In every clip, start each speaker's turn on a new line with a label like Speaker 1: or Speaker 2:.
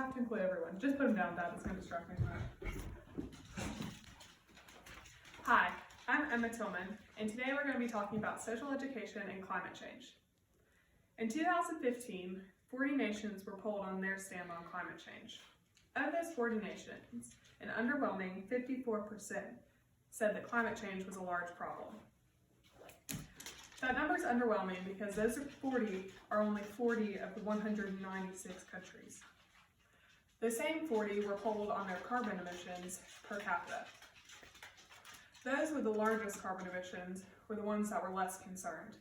Speaker 1: have to include everyone. Just put them down, Dad. It's going to distract me too much. Hi, I'm Emma Tilghman, and today we're going to be talking about social education and climate change. In 2015, 40 nations were polled on their stand on climate change. Of those 40 nations, an underwhelming 54% said that climate change was a large problem. That number is underwhelming because those 40 are only 40 of the 196 countries. The same 40 were polled on their carbon emissions per capita. Those with the largest carbon emissions were the ones that were less concerned.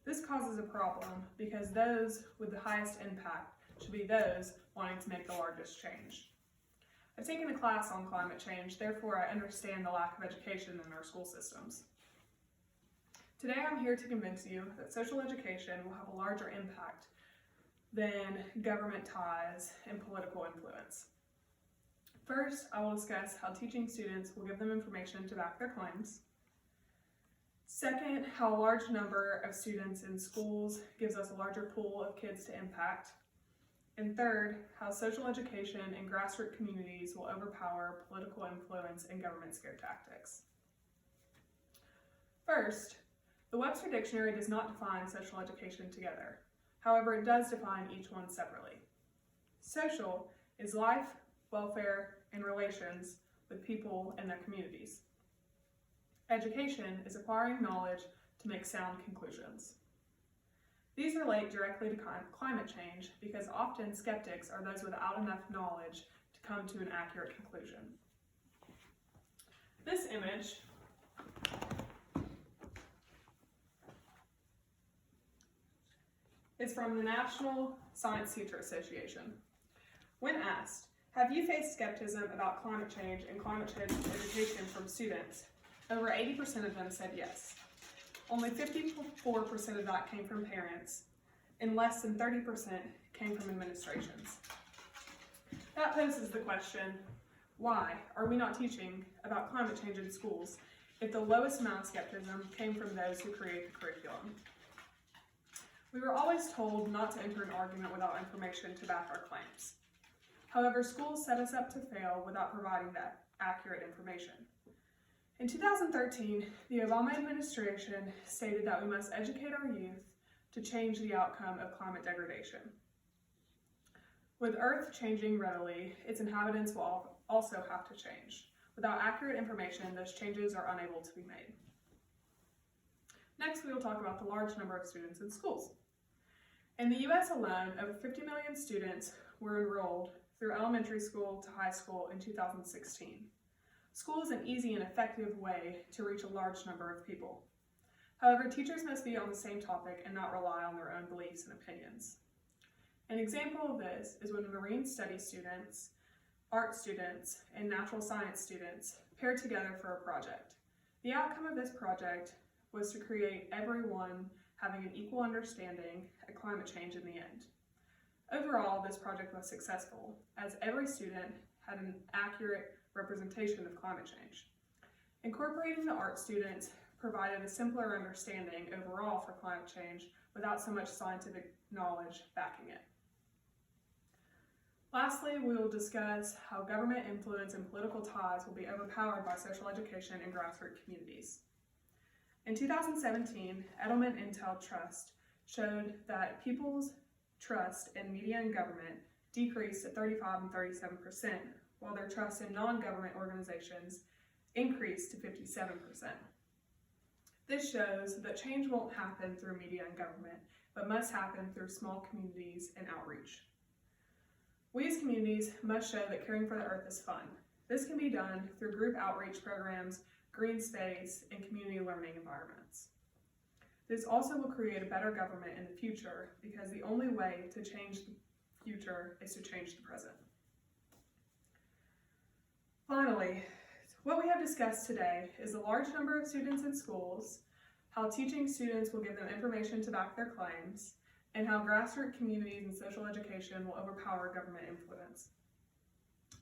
Speaker 1: This causes a problem because those with the highest impact should be those wanting to make the largest change. I've taken a class on climate change, therefore I understand the lack of education in our school systems. Today I'm here to convince you that social education will have a larger impact than government ties and political influence. First, I will discuss how teaching students will give them information to back their claims. Second, how a large number of students in schools gives us a larger pool of kids to impact. And third, how social education and grassroots communities will overpower political influence and government scare tactics. First, the Webster Dictionary does not define social education together. However, it does define each one separately. Social is life, welfare, and relations with people and their communities. Education is acquiring knowledge to make sound conclusions. These relate directly to climate change because often skeptics are those without enough knowledge to come to an accurate conclusion. This image is from the National Science Teacher Association. When asked, have you faced skepticism about climate change and climate change education from students? Over 80% of them said yes. Only 54% of that came from parents, and less than 30% came from administrations. That poses the question, why are we not teaching about climate change in schools if the lowest amount of skepticism came from those who create the curriculum? We were always told not to enter an argument without information to back our claims. However, schools set us up to fail without providing that accurate information. In 2013, the Obama administration stated that we must educate our youth to change the outcome of climate degradation. With Earth changing readily, its inhabitants will also have to change. Without accurate information, those changes are unable to be made. Next, we will talk about the large number of students in schools. In the US alone, over 50 million students were enrolled through elementary school to high school in 2016. School is an easy and effective way to reach a large number of people. However, teachers must be on the same topic and not rely on their own beliefs and opinions. An example of this is when marine studies students, art students, and natural science students paired together for a project. The outcome of this project was to create everyone having an equal understanding of climate change in the end. Overall, this project was successful, as every student had an accurate representation of climate change. Incorporating the art students provided a simpler understanding overall for climate change without so much scientific knowledge backing it. Lastly, we will discuss how government influence and political ties will be overpowered by social education and grassroots communities. In 2017, Edelman Intel Trust showed that people's trust in media and government decreased at 35 and 37%, while their trust in non-government organizations increased to 57%. This shows that change won't happen through media and government, but must happen through small communities and outreach. We as communities must show that caring for the earth is fun. This can be done through group outreach programs, green space, and community learning environments. This also will create a better government in the future because the only way to change the future is to change the present. Finally, what we have discussed today is the large number of students in schools, how teaching students will give them information to back their claims, and how grassroots communities and social education will overpower government influence.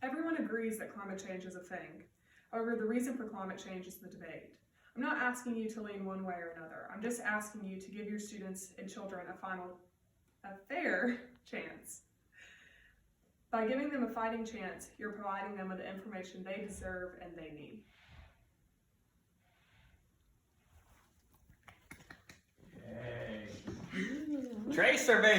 Speaker 1: Everyone agrees that climate change is a thing. However, the reason for climate change is the debate. I'm not asking you to lean one way or another. I'm just asking you to give your students and children a fair chance. By giving them a fighting chance, you're providing them with the information they deserve and they need.
Speaker 2: Trey survey.